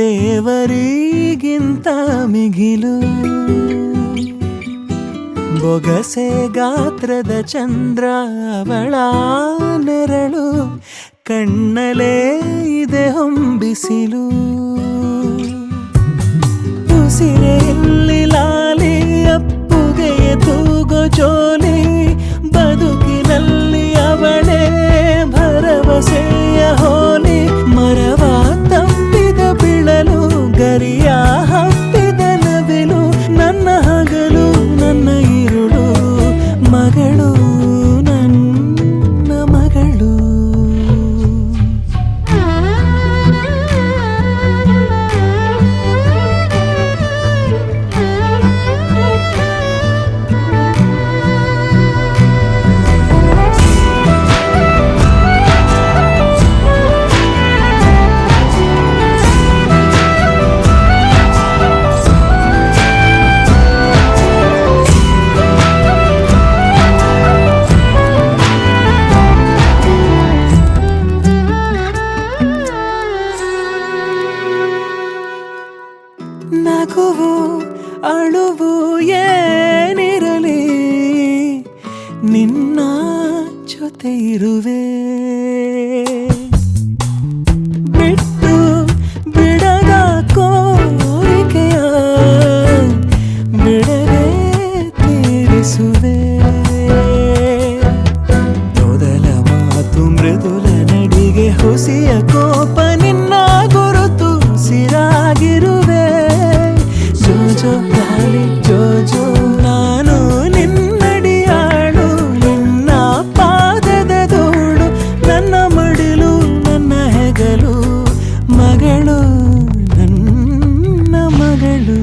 ದೇವರಿಗಿಂತ ಮಿಗಿಲು ಬೊಗಸೆ ಗಾತ್ರದ ಚಂದ್ರ ಅವಳ ನೆರಳು ಕಣ್ಣಲೇ ಇದೆ ಹೊಂಬಿಸಿಲು ಉಸಿರೆಯಲ್ಲಿ ಲಾಲಿ ಅಪ್ಪುಗೆಯ ತೂಗೋ ಜೋಲಿ ಬದುಕಿನಲ್ಲಿ ಅವಳೇ ಭರವಸೆಯ ಹೋಲಿ ಮರವ ತಪ್ಪಿದ ಬಿಳಲು ಗರಿಯ ಹಪ್ಪಿದ ನವಿಲು ನನ್ನ ಹಗಲು ನನ್ನ ಇರುಳು ಮಗಳು ನನ್ನ ಮಗಳು ನಗುವು ಅಳುವು ಏನಿರಲಿ ನಿನ್ನ ಜೊತೆ ಇರುವೆ ಬಿಟ್ಟು ಬಿಡದ ಕೋರಿಕೆಯ ಬಿಡದೆ ತೀರಿಸುವೆ ಮೊದಲ ಮಾತು ಮೃದುಲ ನಡಿಗೆ ಹುಸಿಯ ಕೋಪ ನಿನ್ನ ಗುರುತು ಸಿರಾಗಿರುವೆ ಜೋಜೋ ಗಾಲಿ ಜೋಜೋ ನಾನು ನಿನ್ನಡಿಯಾಳು ನಿನ್ನ ಪಾದದ ಧೂಳು ನನ್ನ ಮಡಿಲು ನನ್ನ ಹೆಗಲು ಮಗಳು ನನ್ನ ಮಗಳು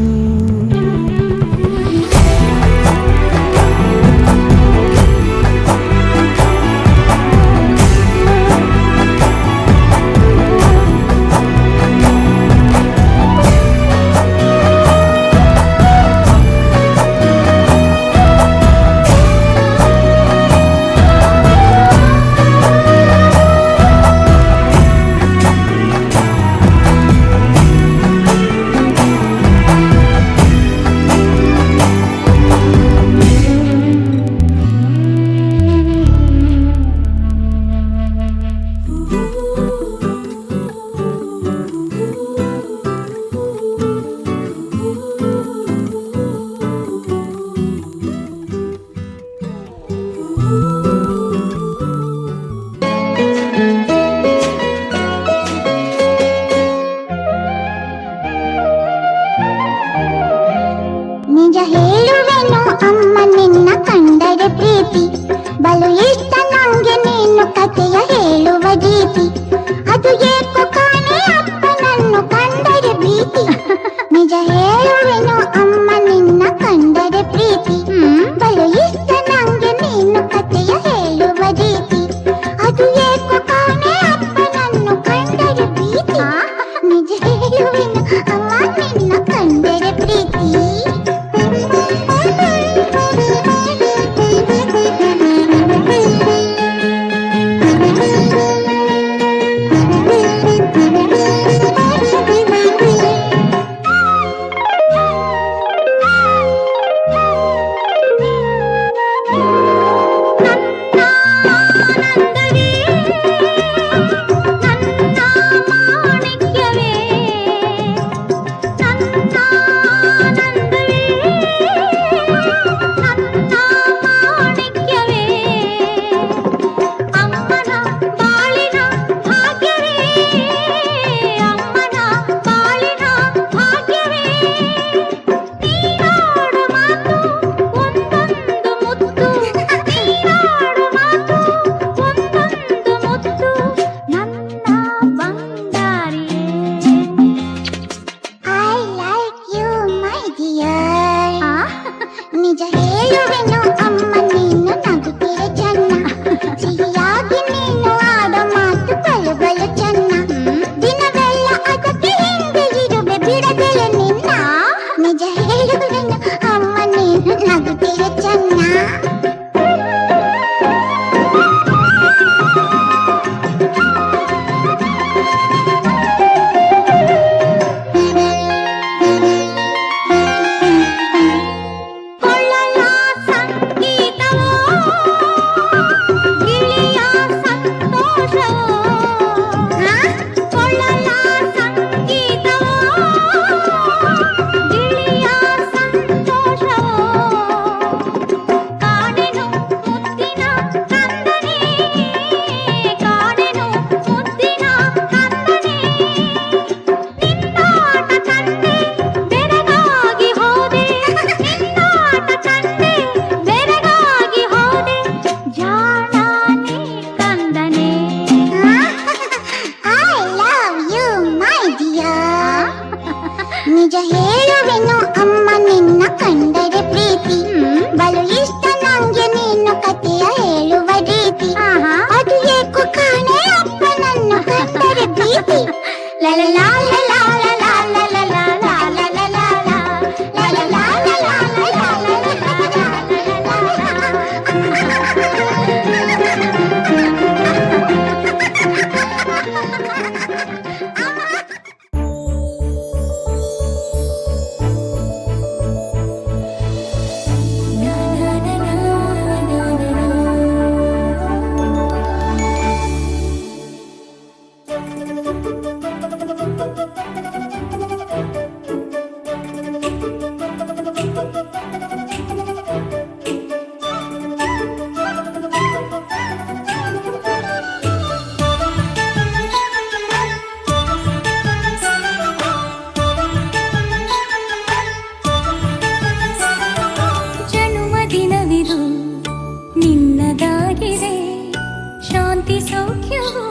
ಶಾಂತಿ ಸೌಖ್ಯವು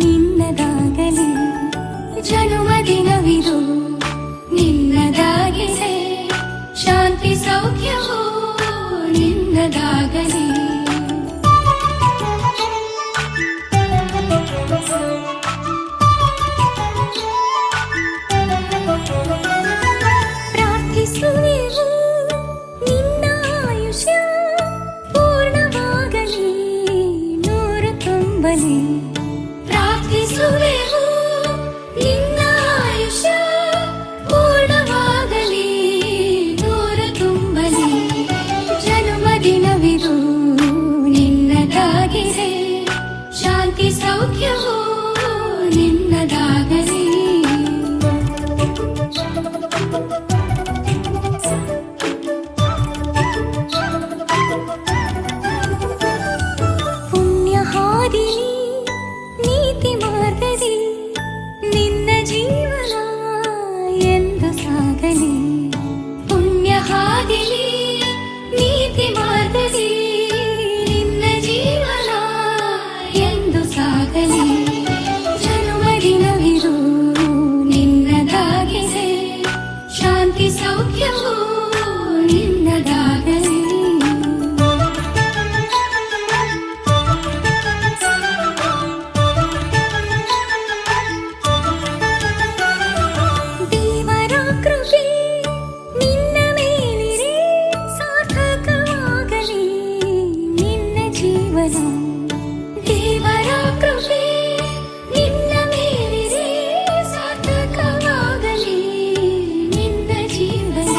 ನಿನ್ನದಾಗಲಿ, ಜನ್ಮದಿನವಿದು ನಿನ್ನದಾಗಿದೆ, ಶಾಂತಿ ಸೌಖ್ಯವು ನಿನ್ನದಾಗಲಿ. ಪ್ರಾರ್ಥಿಸುವೆವು ನಿನ್ನ ಆಯುಷ್ಯ ಪೂರ್ಣವಾಗಲಿ, ನೂರು ತುಂಬಲಿ. ಪ್ರಾರ್ಥಿಸುವೆವು ನಿನ್ನ ಆಯುಷ್ಯ ಪೂರ್ಣವಾಗಲಿ, ನೂರು ತುಂಬಲಿ. ಜನ್ಮದಿನವಿದು ನಿನ್ನದಾಗಿದೆ, ಶಾಂತಿ ಸೌಖ್ಯವು ನಿನ್ನದಾಗಲಿ. ಪುಣ್ಯ ಹಾದಿಲಿ ನೀತಿ ಮಾರ್ಗದಿ ನಿನ್ನ ಜೀವನ ಎಂದು ಸಾಗಲಿ. ಪುಣ್ಯ ಹಾದಿಲಿ ನೀತಿ ಮಾರ್ಗದಿ ನಿನ್ನ ಜೀವನ ಎಂದು ಸಾಗಲಿ. ಜನ್ಮದಿನವಿದು ನಿನ್ನದಾಗಿದೆ, ಶಾಂತಿ ಸೌಖ್ಯವು ನಿನ್ನದಾಗಲಿ. ದೇವರ ಕೃಪೆ ನಿನ್ನ ಮೇಲಿರೆ ಸಾರ್ಥಕವಾಗಲಿ ನಿನ್ನ ಜೀವನ. ದೇವರ ಕೃಪೆ ನಿನ್ನ ಮೇಲಿರೆ ಸಾರ್ಥಕವಾಗಲಿ ನಿನ್ನ ಜೀವನ.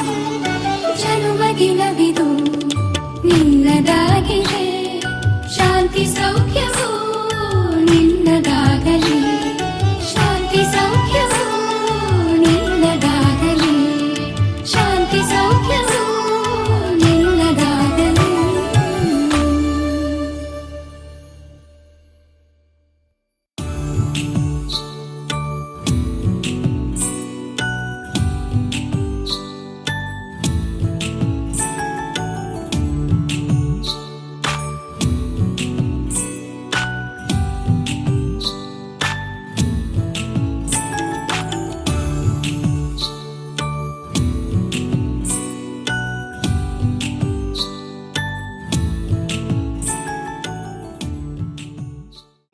ಜನ್ಮದಿನವಿದು ನಿನ್ನದಾಗಿದೆ, ಶಾಂತಿ ಸೌಖ್ಯವು ನಿನ್ನದಾಗಲಿ, ಶಾಂತಿ ಸೌಖ್ಯವು ನಿನ್ನದಾಗಲಿ, ಶಾಂತಿ ಸೌಖ್ಯವು ನಿನ್ನದಾಗಲಿ.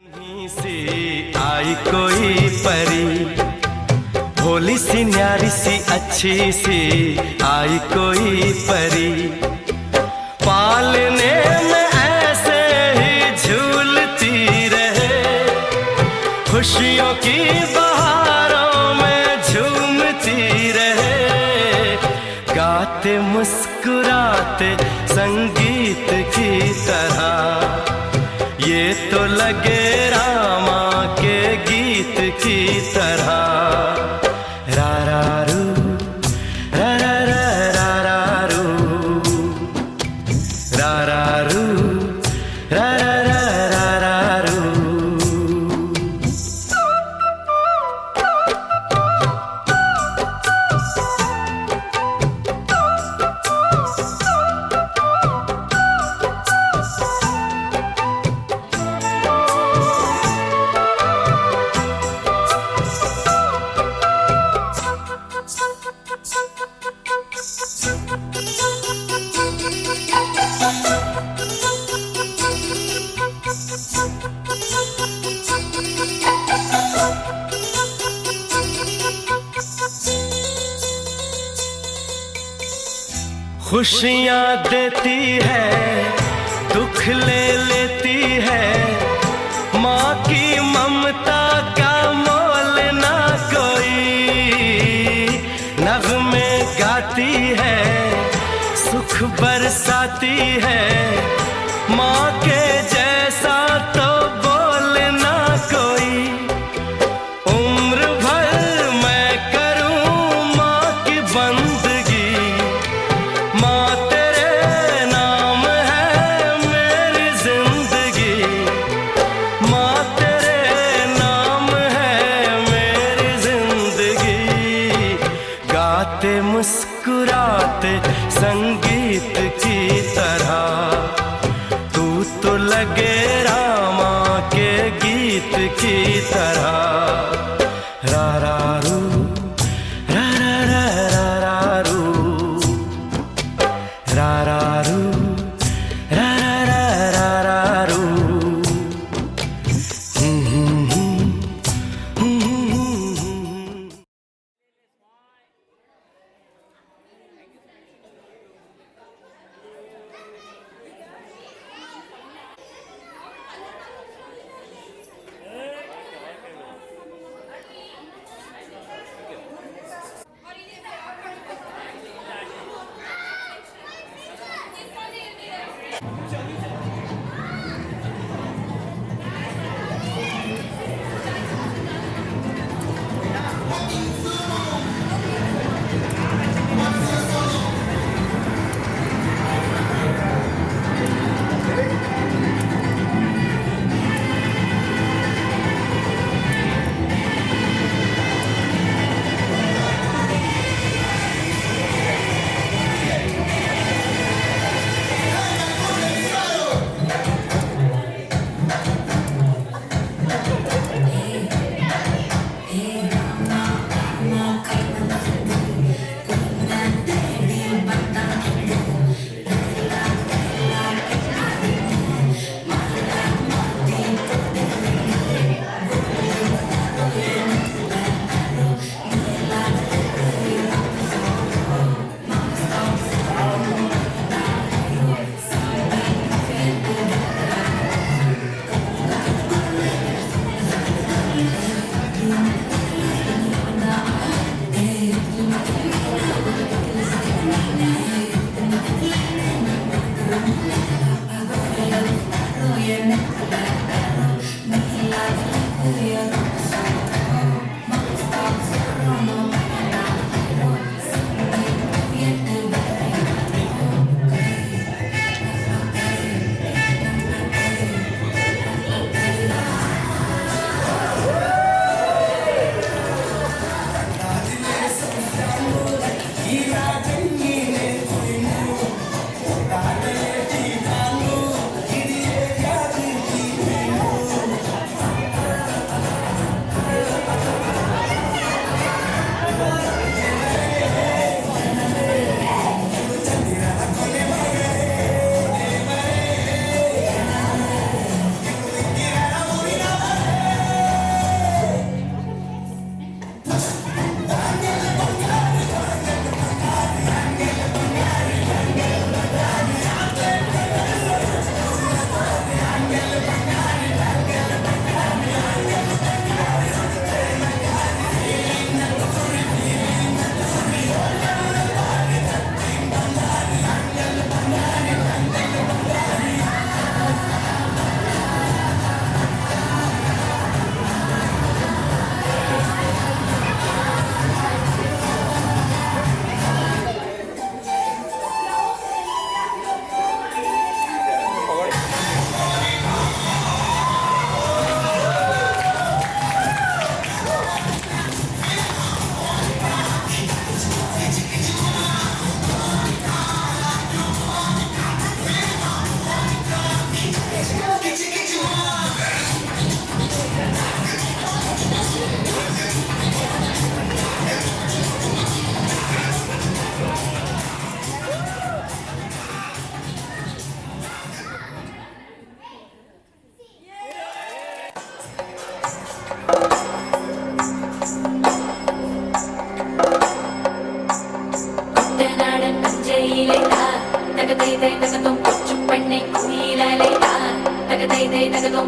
कहीं से आई कोई परी, भोली सी न्यारी सी अच्छी सी आई कोई परी, पालने में ऐसे ही झूलती रहे, खुशियों की बहारों में झूमती रहे, गाते मुस्कुराते संगीत की तरह, ये तो लगे रामा के गीत की तरह। रा रा रू, रा रा रा रा रा रू, रा रा रू, रा रा रा रा रा रू। खुशियाँ देती है, दुख ले लेती है, माँ की ममता का मोल ना कोई, नग़्मे गाती है, सुख बरसाती है, माँ के जैसा तो बोल ना कोई, उम्र भर मैं करूँ माँ की बंदगी, माँ तेरे नाम है मेरी जिंदगी, माँ तेरे नाम है मेरी जिंदगी, गाते मुस्कुराते संगीत की तरह। गीत की तरह रा रा रू रा रा रा रा रा रू रा रा रू रा रा रा रा रा रू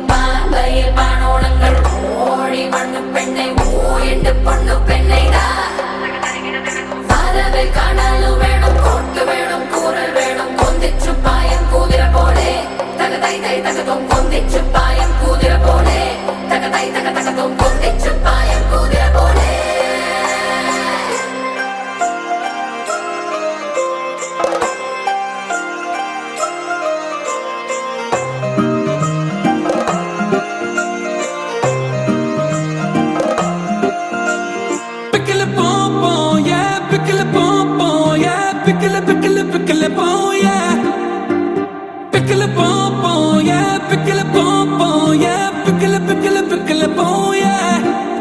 பாம்பையில் பானோளங்கள் ஓடி மண்ணு பெண்ணை ஓயண்டு பொண்ணு பெண்ணை சாதவை காணாலும் வேணும் கோட்டு வேணும் கூறல் வேணும் கொந்திச்சு பாயம் கூதிர போலே தகதை தகதும் கொந்திச்சு பாயம் கூதிர போலே தகதை தகதும் கொந்திச்சு பாயம் கூதிர போலே Pickle, pickle, pickle, pom, yeah. Pickle, pom, pom, yeah. Pickle, pom, pom, yeah. Pickle, pickle, pickle. पाऊं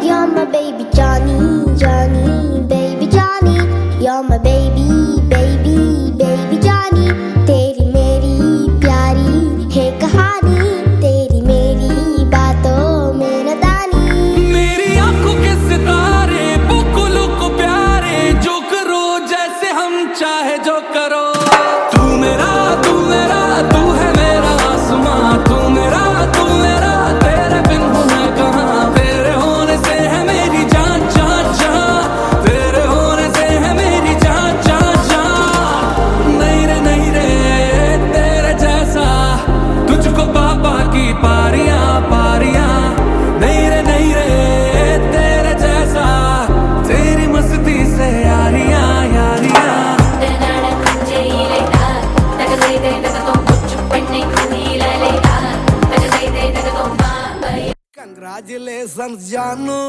You're my baby Johnny, Johnny, baby Johnny. You're my baby, baby, baby Johnny. तेरी मेरी प्यारी है कहानी, तेरी मेरी बातों में न दानी. मेरी आंखों के सितारे बुकुलों को प्यारे, जो करो जैसे हम चाहे जो करो. तू मेरा तू है मेरा आसमां. तू मेरा तेरे बिन हूँ मैं कहाँ. तेरे होने से है मेरी जान जान जान. तेरे होने से है मेरी जान जान जान. नहीं रे तेरे जैसा तुझको पापा की पारियां पारियां. नहीं रे तेरे जैसा तेरी मस्ती से यारियां यारियां. ಕಂಗ್ರಾಚುಲೇಷನ್ಸ್ ಜಾನು,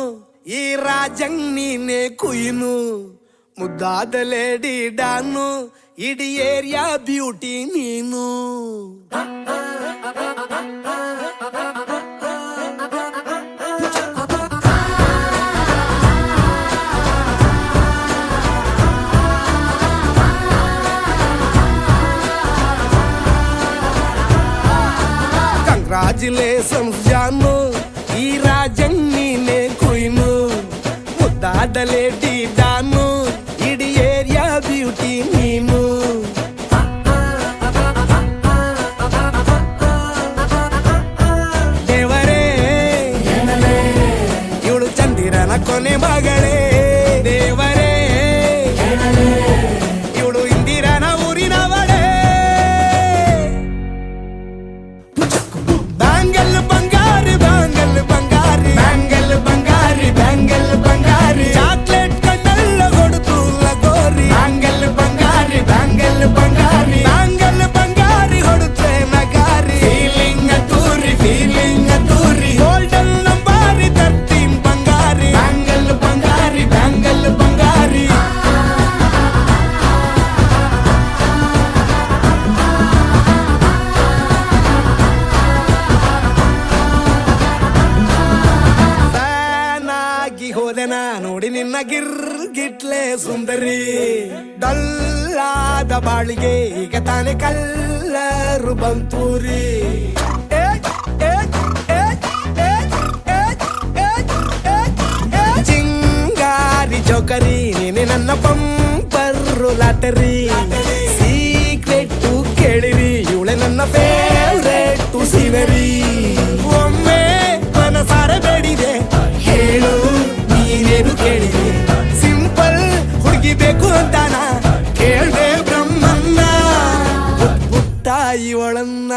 ಈ ರಾಜಂಗ್ ನೀನೆ ಕುಯ್ನು. ಮುದ್ದಾದ ಲೇಡಿ ಡಾನು, ಇಡೀ ಏರಿಯಾ ಬ್ಯೂಟಿ ನೀನು. ಕಂಗ್ರಾಚುಲೇಷನ್ಸ್ ಜಾನು, ಈ ರಾಜಂಗ್ ನೀನೆ ಕುಯ್ನು. ಮುದ್ದಾದ ಲೇಡಿ ಡಾನು, ಇಡೀ ಏರಿಯಾ ಬ್ಯೂಟಿ ನೀನು. ದೇವರೇ ಇವಳು ಚಂದಿರನ ಕೊನೆ ಮಗಳೇ. ದೇವರೇ ಇವಳು ಇಂದಿರನ ಊರಿನವಳೇ. ಬ್ಯಾಂಗಲ್ ಬಂಗಾರಿ ಬ್ಯಾಂಗಲ್ ಬಂಗಾರಿ ಬ್ಯಾಂಗಲ್ ಬಂಗಾರಿ ಬ್ಯಾಂಗಲ್ ಬಂಗಾರಿ. ಚಾಕ್ಲೇಟ್ ಕಣ್ಣಲ್ಲ ಕೊಡುತ್ತು ಲಗೋರಿ. ಬ್ಯಾಂಗಲ್ ಬಂಗಾರಿ ಬ್ಯಾಂಗಲ್ ಬಂಗಾರಿ ಬ್ಯಾಂಗಲ್ ಬಂಗಾರಿ ಹೊಡುತ್ತೆ ನಗಾರಿ. ಫೀಲಿಂಗ್ ತೂರಿ ಗೋಲ್ಡನ್ ನಂಬಾರಿ 13 ಬಂಗಾರಿ. ಬ್ಯಾಂಗಲ್ ಬಂಗಾರಿ ಬ್ಯಾಂಗಲ್ ಬಂಗಾರಿ. ಫ್ಯಾನಾಗಿ ಹೋದೆನ ನೋಡಿ ನಿನ್ನ ಗಿರ್ಗಿಟ್ಲೆ ಸುಂದರಿ. ಡಲ್ಲಾದ ಬಾಳಿಗೆ ಈಗ ತಾನೆ ಕಲ್ಲರು ಬಂತೂರಿ. ಚಿಂಗಾರಿ ಜೋಕರಿ ನೀನೆ ನನ್ನ ಪಂಪರ್ರು ಲಾಟರಿ. ಸೀಕ್ರೆಟ್ ಕೇಳಿರಿ ಇವಳೆ ನನ್ನ ಫೇವ್ರೇಟ್ ಸಿವರಿ. ಒಮ್ಮೆ ಮನಸಾರೆ ಬೇಡಿದೆ ಹೇಳು ನೀನೇನು ಕೇಳಿದೆ. ಸಿಂಪಲ್ ಹುಡುಗಿ ಬೇಕು ಅಂತಾನ ಕೇಳ್ದೆ ಬ್ರಹ್ಮನ್ನ. ಪುಟ್ಟಾಯಿ ಒಳನ್ನ.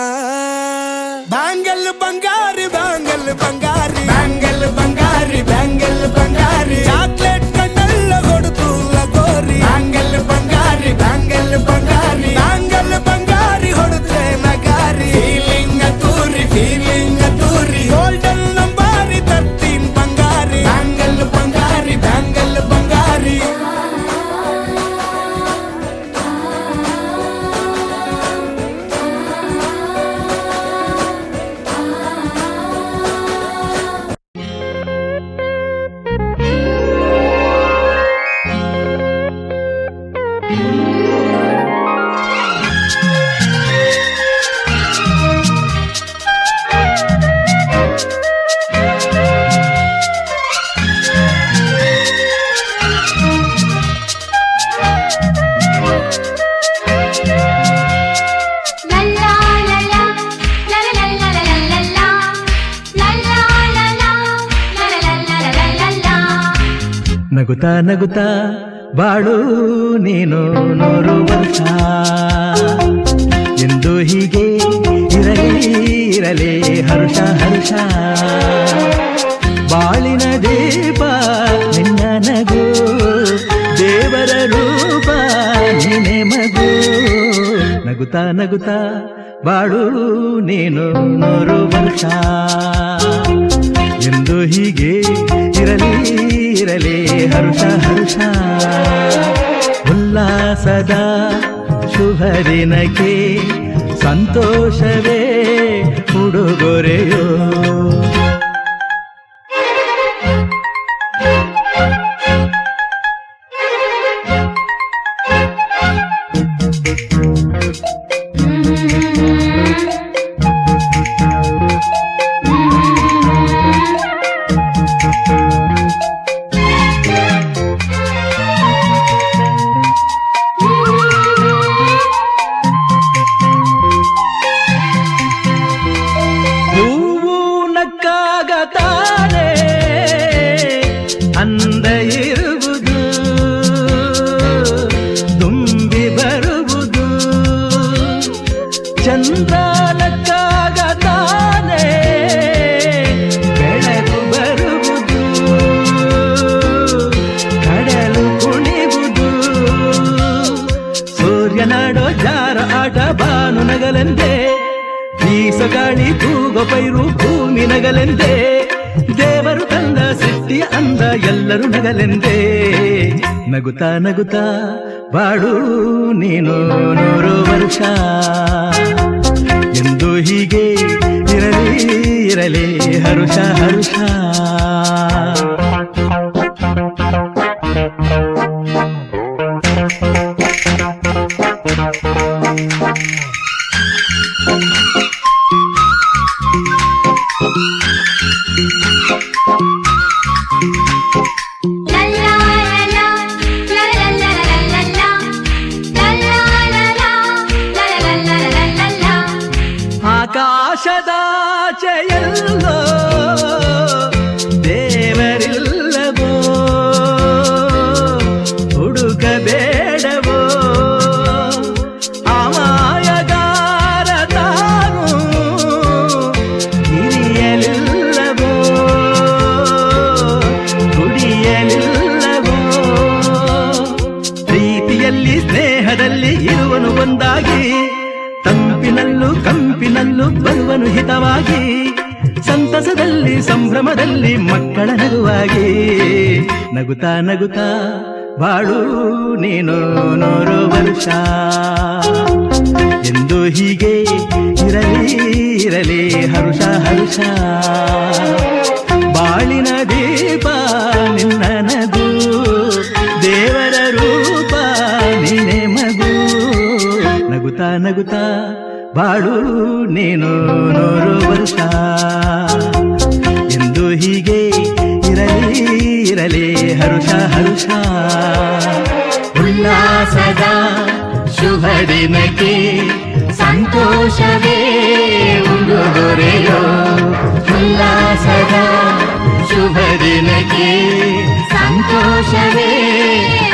ಬ್ಯಾಂಗಲ್ ಬಂಗಾರಿ ಬ್ಯಾಂಗಲ್ ಬಂಗಾರಿ ಬ್ಯಾಂಗಲ್ ಬಂಗಾರಿ ಬ್ಯಾಂಗಲ್ ಬಂಗಾರಿ. ಚಾಕ್ಲೇಟ್ ಕಣ್ಣಲ್ಲ ಕೊಡುತ್ತು ಲಗೋರಿ. ಬ್ಯಾಂಗಲ್ ಬಂಗಾರಿ ಬ್ಯಾಂಗಲ್ ಬಂಗಾರಿ ಬ್ಯಾಂಗಲ್ ಬಂಗಾರಿ ಹೊಡುತ್ತೆ ನಗಾರಿ. ಫೀಲಿಂಗ್ ತೂರಿ ಗೋಲ್ಡನ್ ನಂಬಾರಿ 13 ಬಂಗಾರಿ. ಬ್ಯಾಂಗಲ್ ಬಂಗಾರಿ ಬ್ಯಾಂಗಲ್ ಬಂಗಾರಿ. ನಗುತ್ತಾ ನಗುತ್ತಾ ಬಾಳು ನೀನು 100 ವರ್ಷ. ಎಂದು ಹೀಗೆ ಇರಲಿ ಹರ್ಷ ಹರ್ಷ. ಬಾಳಿನ ದೀಪ ನಿನ್ನ ನಗು, ದೇವರ ರೂಪ ನಿನೆ ಮಗು. ನಗುತ್ತಾ ನಗುತ್ತಾ ಬಾಳು ನೀನು 100 ವರ್ಷ. ಎಂದು ಹೀಗೆ ಇರಲಿ ಹರ್ಷ ಹರ್ಷ. ಉಲ್ಲಾಸದ ಶುಭ ದಿನಕ್ಕೆ ಸಂತೋಷವೇ ಉಡುಗೊರೆಯೋ. ಚಂದ್ರ ನಕ್ಕಾಗ ತಾನೇ ಬೆಳಕು ಬರುವುದು, ಕಡಲು ಕುಣಿವುದು. ಸೂರ್ಯನಾಡೋ ಜಾರ ಆಟ ಬಾನು ನಗಲೆಂದೇ, ಬೀಸ ಗಾಳಿ ತೂಗೋ ಪೈರು ಭೂಮಿ ನಗಲೆಂದೇ. ದೇವರು ತಂದ ಸೃಷ್ಟಿಯ ಅಂದ ಎಲ್ಲರೂ ನಗಲೆಂದೇ. ನಗುತ್ತಾ ನಗುತ್ತಾ ಬಾಳು ನೀನು 100 ವರ್ಷ ಎಂದು ಹೀಗೆ ಇರಲಿ ಇರಲಿ ಹರುಷ ಹರುಷ. ಆಕಾಶದಾಚೆಯಲ್ಲೋ ದೇವರಿಲ್ಲವೋ, ಹುಡುಕಬೇಡವೋ ಅಮಾಯಗಾರ ತಾನು ಹಿರಿಯಲಿಲ್ಲವೋ, ಕುಡಿಯಲಿಲ್ಲವೋ. ಪ್ರೀತಿಯಲ್ಲಿ ಸ್ನೇಹದಲ್ಲಿ ಇರುವನು ಒಂದಾಗಿ, ತಂಪಿನಲ್ಲೂ ಕಂಪಿನಲ್ಲೂ ಬರುವನು ಹಿತವಾಗಿ. ಸಂತಸದಲ್ಲಿ ಸಂಭ್ರಮದಲ್ಲಿ ಮಕ್ಕಳ ನಗುವಾಗಿ. ನಗುತ್ತಾ ನಗುತ್ತಾ ಬಾಳು ನೀನು 100 ವರ್ಷ ಎಂದು ಹೀಗೆ ಇರಲಿ ಇರಲಿ ಹರುಷ ಹರುಷ. ಬಾಳಿನ ದೀಪ ನಿನ್ನ ನಗು, ದೇವರ ರೂಪ ನಿನ್ನೆ ಮಗು. ನಗುತ್ತಾ ನಗುತ್ತಾ ಬಾಳು ನೀನು 100 ವರ್ಷ ಎಂದು ಹೀಗೆ ಇರಲಿ ಇರಲಿ ಹರುಷ ಹರುಷ. ಉಲ್ಲಾಸದ ಶುಭ ದಿನಕ್ಕೆ ಸಂತೋಷವೇ ಉಡುಗೊರೆಯೋ, ಉಲ್ಲಾಸದ ಶುಭ ದಿನಕ್ಕೆ ಸಂತೋಷವೇ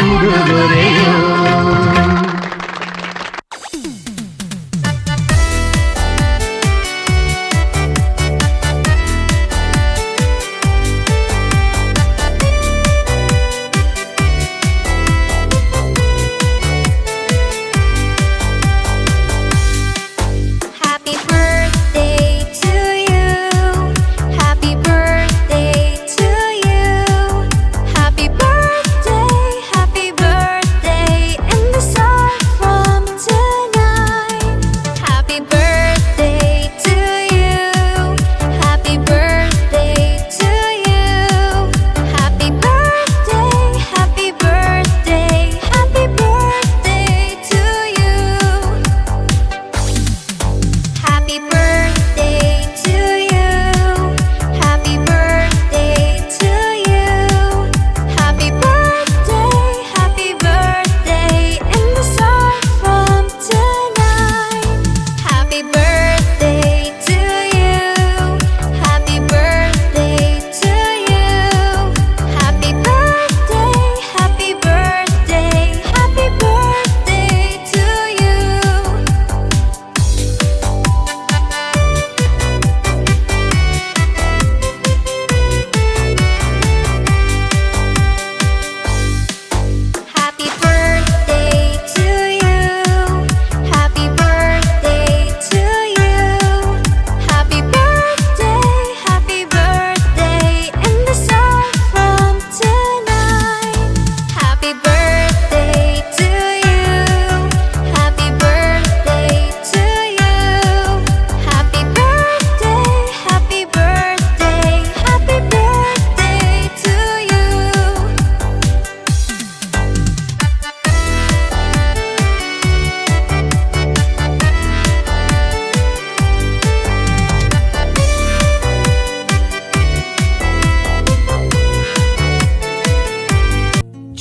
ಉಡುಗೊರೆಯೋ.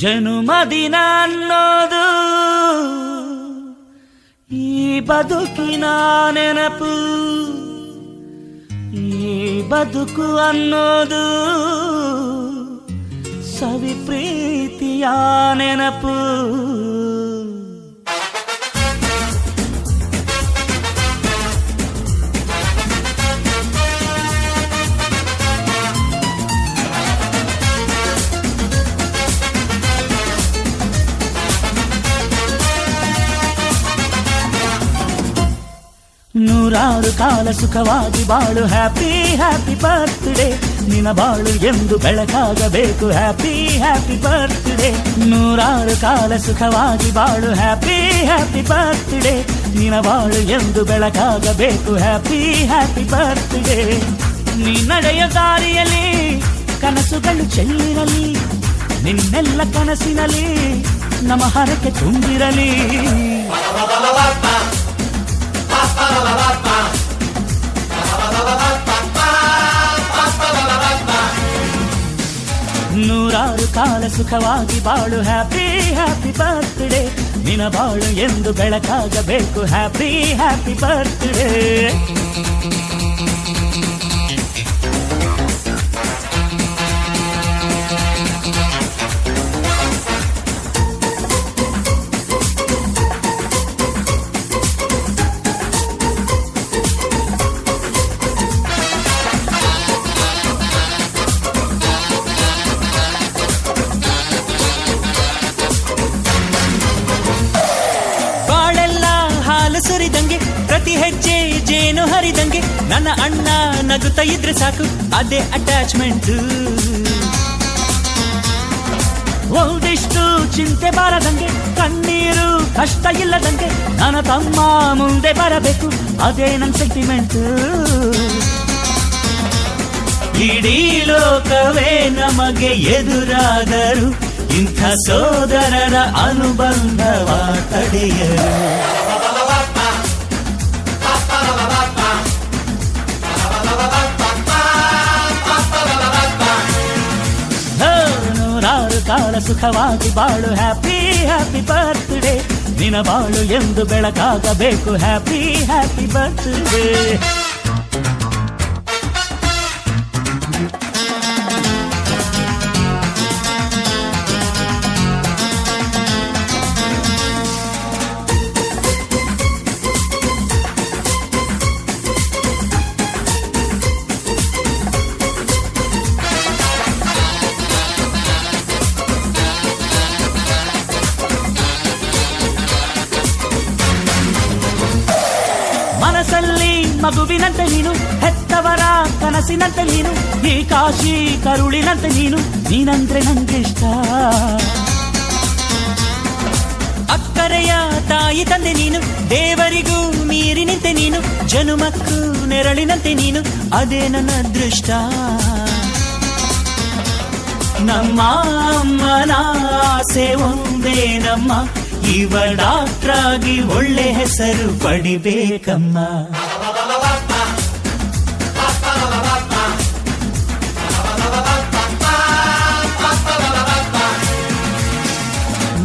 ಜನುಮದಿನ ಅನ್ನೋದು ಈ ಬದುಕಿನ ನೆನಪು, ಈ ಬದುಕು ಅನ್ನೋದು ಸವಿ ಪ್ರೀತಿಯ ನೂರಾರು ಕಾಲ ಸುಖವಾಗಿ ಬಾಳು ಹ್ಯಾಪಿ ಹ್ಯಾಪಿ ಬರ್ತ್ಡೇ ನಿನ ಬಾಳು ಎಂದು ಬೆಳಕಾಗಬೇಕು ಹ್ಯಾಪಿ ಹ್ಯಾಪಿ ಬರ್ತ್ಡೇ ನೂರಾರು ಕಾಲ ಸುಖವಾಗಿ ಬಾಳು ಹ್ಯಾಪಿ ಹ್ಯಾಪಿ ಬರ್ತ್ಡೇ ನಿನ ಬಾಳು ಎಂದು ಬೆಳಕಾಗಬೇಕು ಹ್ಯಾಪಿ ಹ್ಯಾಪಿ ಬರ್ತ್ಡೇ ನೀ ನಡೆಯ ದಾರಿಯಲ್ಲಿ ಕನಸುಗಳು ಚೆಲ್ಲಿರಲಿ ನಿನ್ನೆಲ್ಲ ಕನಸಿನಲ್ಲಿ ನಮ್ಮ ಹರಕೆ ತುಂಬಿರಲಿ ನೂರಾರು ಕಾಲ ಸುಖವಾಗಿ ಬಾಳು ಹ್ಯಾಪಿ ಹ್ಯಾಪಿ ಬರ್ತ್ಡೇ ನಿನ ಬಾಳು ಎಂದು ಬೆಳಕಾಗಬೇಕು ಹ್ಯಾಪಿ ಹ್ಯಾಪಿ ಬರ್ತ್ಡೇ ಸುರಿದಂಗೆ ಪ್ರತಿ ಹೆಜ್ಜೆ ಜೇನು ಹರಿದಂಗೆ ನನ್ನ ಅಣ್ಣ ನಗುತ್ತಾ ಇದ್ರೆ ಸಾಕು ಅದೇ ಅಟ್ಯಾಚ್ಮೆಂಟ್ ಒಂದಿಷ್ಟು ಚಿಂತೆ ಬಾರದಂಗೆ ಕಣ್ಣೀರು ಕಷ್ಟ ಇಲ್ಲದಂಗೆ ನನ್ನ ತಮ್ಮ ಮುಂದೆ ಬರಬೇಕು ಅದೇ ನನ್ನ ಸೆಂಟಿಮೆಂಟ್ ಇಡೀ ಲೋಕವೇ ನಮಗೆ ಎದುರಾದರು ಇಂಥ ಸೋದರರ ಅನುಬಂಧವ ತಡೆಯರು ನೂರಾರು ಕಾಲ ಸುಖವಾಗಿ ಬಾಳು ಹ್ಯಾಪಿ ಹ್ಯಾಪಿ ಬರ್ತ್ಡೇ ನಿನ ಬಾಳು ಎಂದು ಬೆಳಕಾಗಬೇಕು ಹ್ಯಾಪಿ ಹ್ಯಾಪಿ ಬರ್ತ್ಡೇ ಮನಸ್ಸಲ್ಲಿ ಮಗುವಿನಂತೆ ನೀನು ಹೆತ್ತವರ ಕನಸಿನಂತೆ ನೀನು ಈ ಕಾಶಿ ಕರುಳಿನಂತೆ ನೀನಂದ್ರೆ ನಂಗಿಷ್ಟ ಅಕ್ಕರೆಯ ತಾಯಿ ತಂದೆ ನೀನು ದೇವರಿಗೂ ಮೀರಿ ನಿಂತೆ ನೀನು ಜನುಮಕ್ಕೂ ನೆರಳಿನಂತೆ ನೀನು ಅದೇ ನನ್ನ ಅದೃಷ್ಟ ನಮ್ಮ ಅಮ್ಮನ ಆಸೆ ಒಂದೇ ನಮ್ಮ ಇವ ಡಾಕ್ಟ್ರಾಗಿ ಒಳ್ಳೆ ಹೆಸರು ಪಡಿಬೇಕಮ್ಮ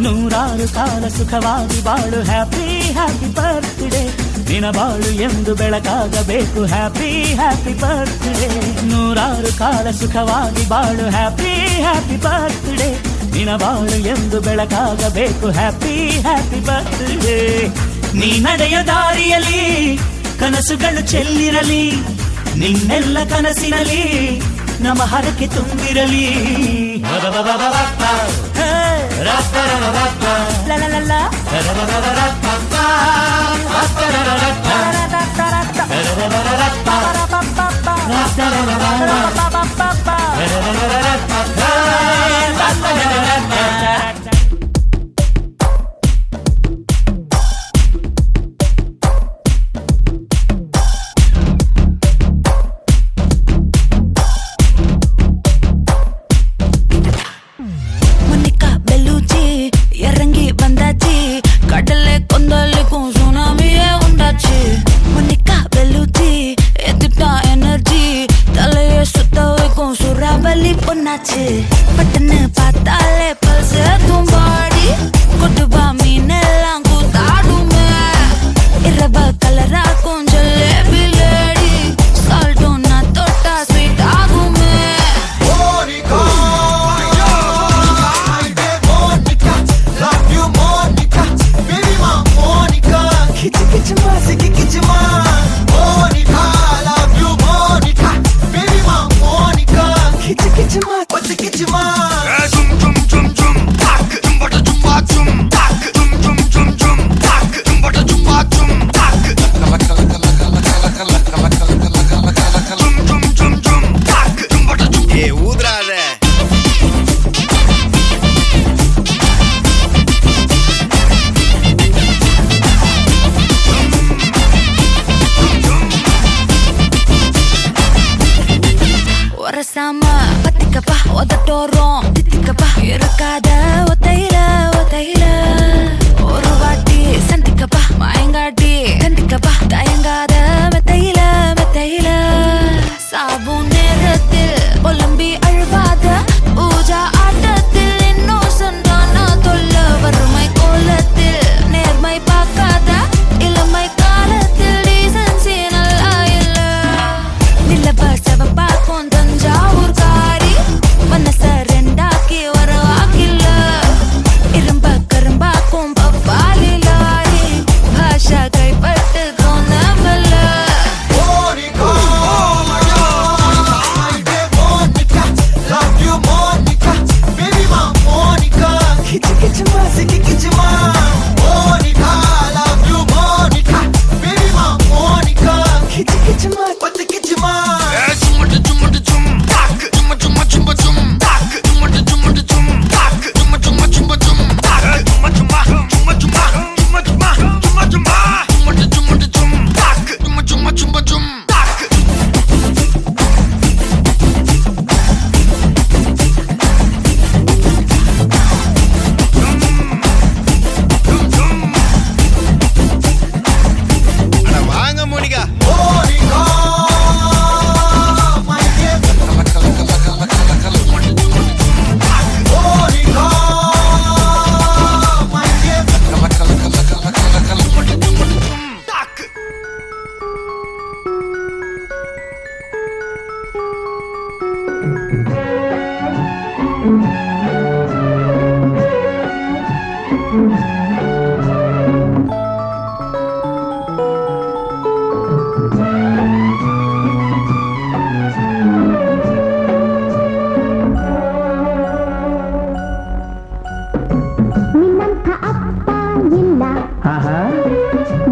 ನೂರಾರು ಕಾಲ ಸುಖವಾಗಿ ಬಾಳು ಹ್ಯಾಪಿ ಹ್ಯಾಪಿ ಬರ್ತ್ಡೇ ನಿನ ಬಾಳು ಎಂದು ಬೆಳಕಾಗಬೇಕು ಹ್ಯಾಪಿ ಹ್ಯಾಪಿ ಬರ್ತ್ಡೇ ನೂರಾರು ಕಾಲ ಸುಖವಾಗಿ ಬಾಳು ಹ್ಯಾಪಿ ಹ್ಯಾಪಿ ಬರ್ತ್ಡೇ ನಿನ ಬಾಳು ಎಂದು ಬೆಳಕಾಗಬೇಕು ಹ್ಯಾಪಿ ಹ್ಯಾಪಿ ಬರ್ತ್ಡೇ ನೀ ನಡೆಯ ದಾರಿಯಲ್ಲಿ ಕನಸುಗಳು ಚೆಲ್ಲಿರಲಿ ನಿನ್ನೆಲ್ಲ ಕನಸಿನಲ್ಲಿ ನಮ್ಮ ಹರಕೆ ತುಂಬಿರಲಿ பட்டன்னு பார்த்தாலே பல்ச தூம்பாடி கொட்டுபா மீனெல்லாம் கூத்தாடுமே இரவ கலரா கொஞ்சம் லேடி சால்ட்டும் நான் தொட்டா ஸ்வீட் ஆகுமே Zoom zoom zoom zoom, ಊದ್ರಾ ಅದೇ ஒரசாம பத்திக்கப்பா உதட்டோரம் தித்திக்கப்பா இருக்காத ஒத்தையில ஒத்தையில ஒரு வாட்டி சந்திக்கப்பா மாயங்காட்டி கந்திக்கப்பா தயங்காத மெத்தையில மெத்தையில சாபுன் நேரத்தில் புலம்பி அழுவாத பூஜா ஆட்டத்தில் இன்னும் சொன்னான தொல்ல வறுமை கோலத்தில் நேர்மை பார்க்காத இளமை காலத்தில் டீசன்சி நல்லா இல்ல நிலவ செவப்பா தஞ்சாவூர் காரி மனச ரெண்டாக்கி வரவாக்கில்ல இரும்ப கரும்பாக்கும் பப்பாலி லாரி பாஷா கைப்பட்டு கோணமல்ல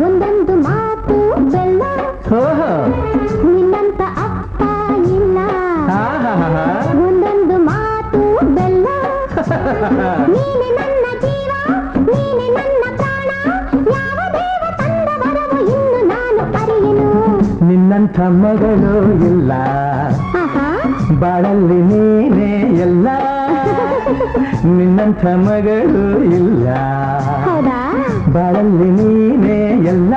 ಒಂದೊಂದು ಮಾತು ಬೆಲ್ಲ ನಿನ್ನಂತ ಅಪ್ಪ ಇಲ್ಲ ಒಂದೊಂದು ಮಾತು ಬೆಲ್ಲ ನೀನೆ ನನ್ನ ಜೀವ ನೀನೆ ನನ್ನ ಪ್ರಾಣ ಯಾವ ದೇವ ತಂದ ವರವು ಇನ್ನು ನಾನು ಅರಿಯೆನು ನಿನ್ನಂಥ ಮಗಳು ಇಲ್ಲ ಬಾಳಲ್ಲಿ ನೀನೇ ಎಲ್ಲ ನಿನ್ನಂಥ ಮಗಳು ಇಲ್ಲ ಹೌದಾ ಬಾಳಲ್ಲಿ ನೀನೇ ಎಲ್ಲ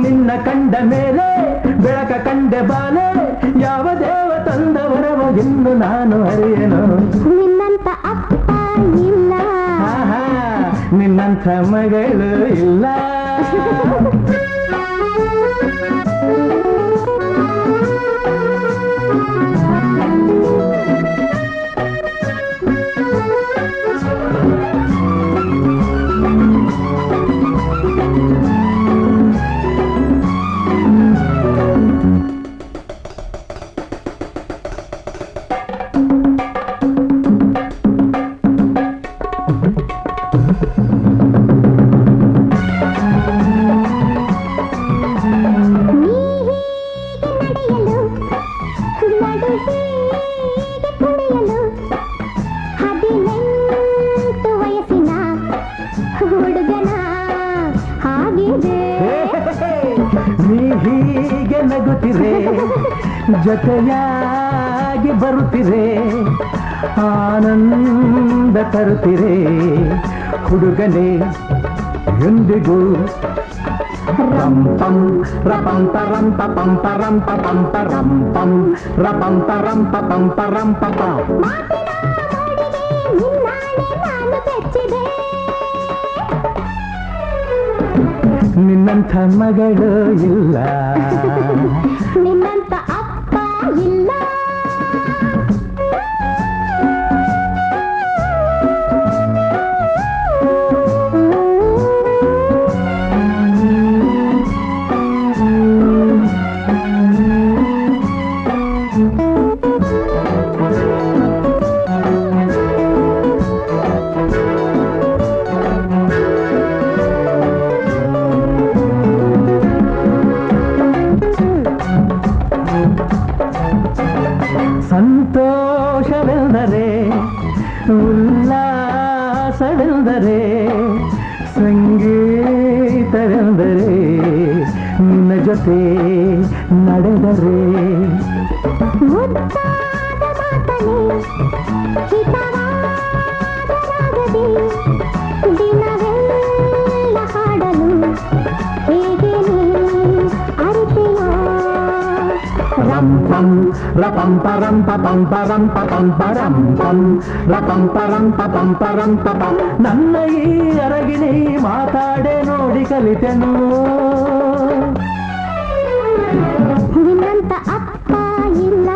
ನಿನ್ನ ಕಂಡ ಮೇಲೆ ಬೆಳಕ ಕಂಡೆ ಬಾಲೆ ಯಾವ ದೇವ ತಂದವರವ ಇನ್ನು ನಾನು ಅರಿಯನು ನಿನ್ನಂತ ಅಪ್ಪ ಇಲ್ಲ ನಿನ್ನಂಥ ಮಗಳು ಇಲ್ಲ ನೀ ಹೀಗೆ ನಗುತ್ತಿರೆ ಜೊತೆಯಾಗಿ ಬರುತ್ತಿರೆ ಆನಂದ ತರುತ್ತಿರೆ ಹುಡುಗನೇ ಎಂದಿಗೂ ರಂಪಂ ರಪಂಪ ರಂಪ ಪಂಪ ರಂಪ ಪಂಪ ರಂಪಂ ರಪಂಪ ರಂಪ ಪಂಪ ರಂಪ ನಿನ್ನಂಥ ಮಗಳು ಇಲ್ಲ ನಿನ್ನಂತ ಅಪ್ಪ ಇಲ್ಲ ಸಂತೋಷವೆಂದರೆ ಉಲ್ಲಾಸವೆಂದರೆ ಸಂಗೀತವೆಂದರೆ ನಿನ್ನ ಜೊತೆ ನಡೆದರೆ ಮುದ್ದಾದ ಮಾತನೆ ಹಿತವಾದರಾಗದೆ ದಿನವೆಲ್ಲ ಹಾಡಲು ಹೇಗೆ ನೀ ಅರಿತೆಯೋ ram pam rapam param papam param papam param pam rapam param papam param papam ನನ್ನ ಈ ಅರಗಿಣಿ ಮಾತಾಡೆ ನೋಡಿ ಕಲಿತೆನು ನಿನ್ನಂತ ಅಪ್ಪ ಇಲ್ಲ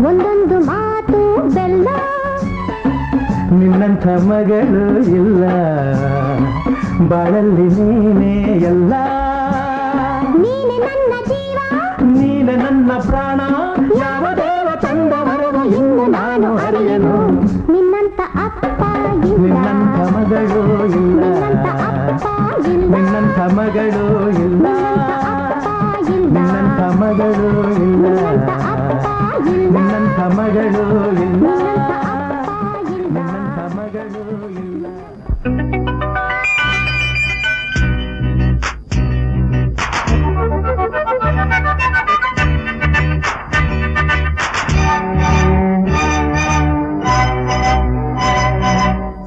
ಒಂದೊಂದು ಮಾತು ಬೆಲ್ಲ ನಿನ್ನಂಥ ಮಗಳು ಇಲ್ಲ ಬಾಳಲ್ಲಿ ನೀನೇ ಎಲ್ಲ ನೀನೆ ನನ್ನ ಜೀವ ನೀನೆ ನನ್ನ ಪ್ರಾಣ ಯಾವ ದೇವ ತಂದ ವರವ ಇನ್ನು ನಾನು ಅರಿಯನು ನಿನ್ನಂತ ಅಪ್ಪ ಇಲ್ಲ ನಿನ್ನಂಥ ಮಗಳು ಇಲ್ಲ ನಿನ್ನಂಥ ಮಗಳು ಇಲ್ಲ ನಿನ್ನಂಥ ಮಗಳು ಇಲ್ಲ ನಿನ್ನಂಥ ಮಗಳು ಇಲ್ಲ ನಿನ್ನಂಥ ಮಗಳು ಇಲ್ಲ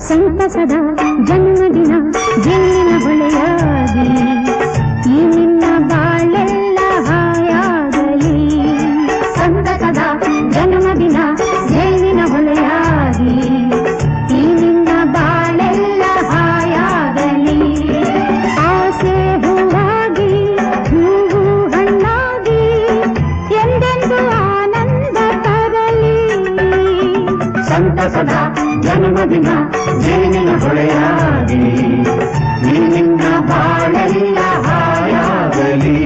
ಸಂತಸದ ಜನ್ಮದಿನ ಜನ್ಮಿನ ಹೊಳೆಯಾಗಿ ಈ ನಿನ್ನ ಬಾಳೆಲ್ಲ ಹಾಯಾಗಲಿ ಸಂತಸದ ಜನ್ಮದಿನ ಜನ್ಮಿನ ಹೊಳೆಯಾಗಿ ಈ ನಿನ್ನ ಬಾಳೆಲ್ಲ ಹಾಯಾಗಲಿ ಆಸೆ ಹೂವಾಗಿ ಹೂವು ಹಣ್ಣಾಗಿ ಎಂದೆಂದು ಆನಂದ ತರಲಿ ಸಂತಸದ ಜನ್ಮದಿನ ಜೇನಿನ ಹೊಳೆಯಾಗಿ ನಿನ್ನ ಬಾಳೆಲ್ಲ ಹಾಯಾಗಲಿ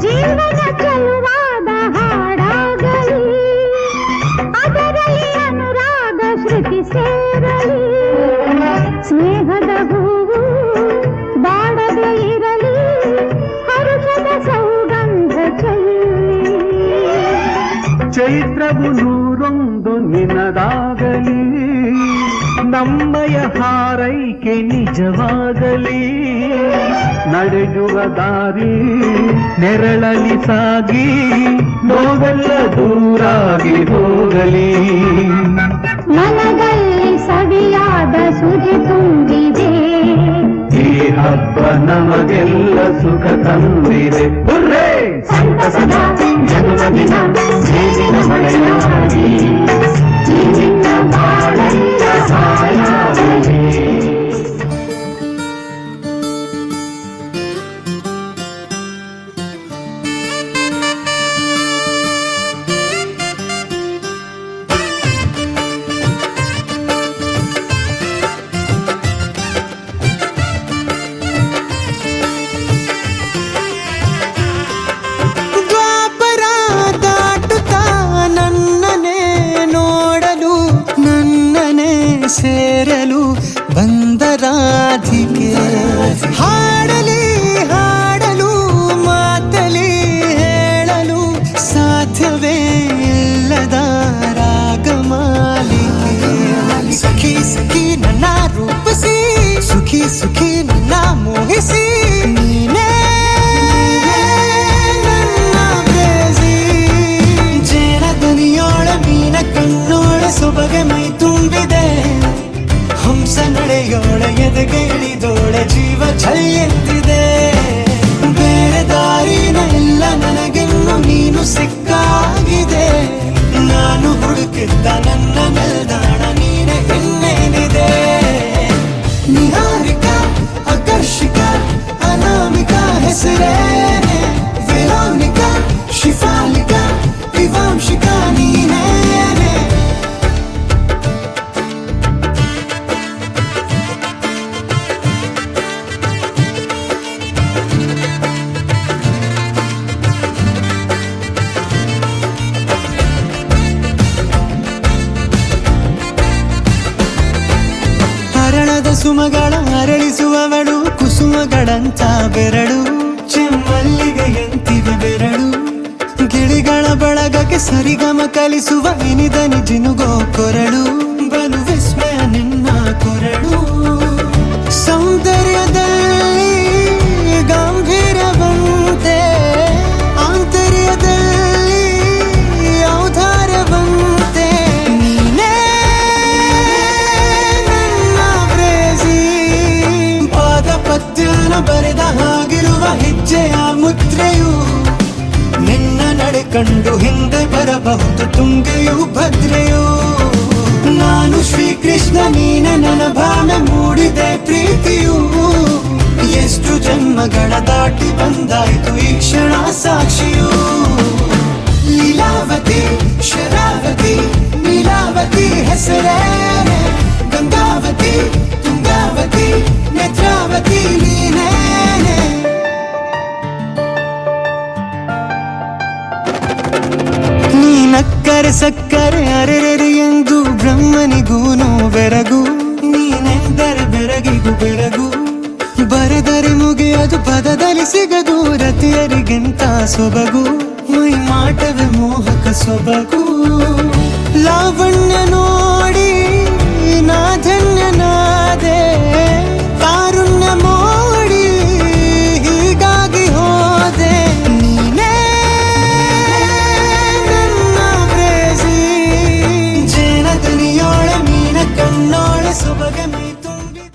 ಜೀವನ ಚೆಲುವಾದ ಹಾಡಾಗಲಿ ಅದರಲ್ಲಿ ಅನುರಾಗ ಶ್ರುತಿ ಸೇರಲಿ ಸ್ನೇಹದ ಹೂವು ಬಾಡದೆ ಇರಲಿ ಹರುಷದ ಸೌಗಂಧ ಚೆಲ್ಲಿ ಚೈತ್ರವು ನೂರೊಂದು ನಿನದಾಗಲಿ ನಮ್ಮಯ ಹಾರೈಕೆ ನಿಜವಾಗಲಿ ನಡೆಯುವ ದಾರಿ ನೆರಳಲಿ ಸಾಗಿ ನೋವೆಲ್ಲ ದೂರಾಗಿ ಹೋಗಲಿ ಮನದಲ್ಲಿ ಸವಿಯಾದ ಸುಧೆ ತುಂಬಿದೆ ಈ ಹಬ್ಬ ನಮಗೆಲ್ಲ ಸುಖ ತಂದಿದೆ ಸಂತಸದ ಜನ್ಮದಿನ ಜೇನಿನ ಹೊಳೆಯಾಗಿ ನಿನ್ನ ಬಾಳೆಲ್ಲ ಹಾಯಾಗಲಿ ದ್ವಾಪರ ದಾಟುತ್ತಾ ನನ್ನನೇ ನೋಡಲು ನನ್ನನೇ ಸೇರಲು ಬಂದ ರಾಧಿಕೆ ಹಾಡಲಿ ಹಾಡಲು ಮಾತಲಿ ಹೇಳಲು ಸಾಧ್ಯವೇ ಇಲ್ಲದ ರಾಗಮಾಲಿಕೆ ಸಖಿ ಸಖಿ ನನ್ನ ರೂಪಿಸಿ ಸುಖಿ ಸುಖಿ ನನ್ನ ಮೋಹಿಸಿ ನೀನೇ ನನ್ನ ಪ್ರೇಸಿ ಜೇನ ದನಿಯೋಳ ಮೀನ ಕಣ್ಣೋಳ ಸೊಬಗೆ ಮೈ ತುಂಬಿದೆ ಹಂಸ ನಡೆಯೋಳ ಎದೆಗೆ ಇಳಿದೋಳ ಜೀವ ಛಲ್ಲೆಂದಿದೆ ಬೇರೆ ದಾರಿನ ಇಲ್ಲ ನನಗೆನ್ನು ನೀನು ಸಿಕ್ಕಾಗಿದೆ ನಾನು ಹುಡುಕಿದ್ದ ನನ್ನ ನಿಲ್ದಾಣ ನೀನೆ ಇನ್ನೇನಿದೆ ನಿಹಾರಿಕ ಆಕರ್ಷಿಕ ಅನಾಮಿಕ ಹೆಸರೇನೆ ವೆರೋನಿಕ ಶಿಫಾಲಿಕ ವಿವಾಂಶಿಕ ನೀನೇನೆ ಸುಮಗಳ ಅರಳಿಸುವವಳು ಕುಸುಮಗಳಂತ ಬೆರಳು ಚೆಮ್ಮಲ್ಲಿಗೆಯಂತಿವೆ ಬೆರಳು ಗಿಳಿಗಳ ಬಳಗಕ್ಕೆ ಸರಿಗಮ ಕಲಿಸುವ ಇನಿದನಿ ಜಿನುಗೋ ಕೊರಳು ಬಲು ವಿಸ್ಮಯ ನಿನ್ನ ಕೊರಳು ಸೌಂದರ್ಯದಲ್ಲಿ ಗಾಂಭೀರ್ಯವಂತೆ ಆಂತರ್ಯದಲ್ಲಿ ಔದಾರ್ಯವಂತೆ ನೀನೇ ನನ್ನ ಪ್ರೇಸಿ ಪಾದ ಪದ್ಯನ ಬರೆದ ಹಾಗಿರುವ ಹೆಜ್ಜೆಯ ಮುದ್ರೆಯು ನಿನ್ನ ನಡೆ ಕಂಡು ಹಿಂದೆ ಬರಬಹುದು ತುಂಗೆಯು ಭದ್ರೆಯು ನಾನು ಶ್ರೀಕೃಷ್ಣ ನೀನೆ ನನ್ನ ಭಾವನೆ ಮೂಡಿದೆ ಪ್ರೀತಿಯು ಎಷ್ಟು ಜನ್ಮಗಳ ದಾಟಿ ಬಂದಾಯ್ತು ಈ ಕ್ಷಣ ಸಾಕ್ಷಿಯು ಲೀಲಾವತಿ ಶರಾವತಿ ನೀಲಾವತಿ ಹೆಸರೇನೆ ಗಂಗಾವತಿ ತುಂಗಾವತಿ ನೇತ್ರಾವತಿ ನೀನೇನೆ ನೀನಕ್ಕರೆ ಸಕ್ಕರೆ ಅರೆರೆರೆ ಎಂದು ಬ್ರಹ್ಮನಿಗೂನು ಬೆರಗು ನೀನೆಂದರೆ ಬೆರಗಿಗೂ ಬೆರಗು ಬರೆದರೆ ಮುಗಿಯದು ಪದದಲ್ಲಿ ಸಿಗದು ರತಿಯರಿಗಿಂತ ಸೊಬಗು ಮೈ ಮಾಟವೇ ಮೋಹಕ ಸೊಬಗು ಲಾವಣ್ಯ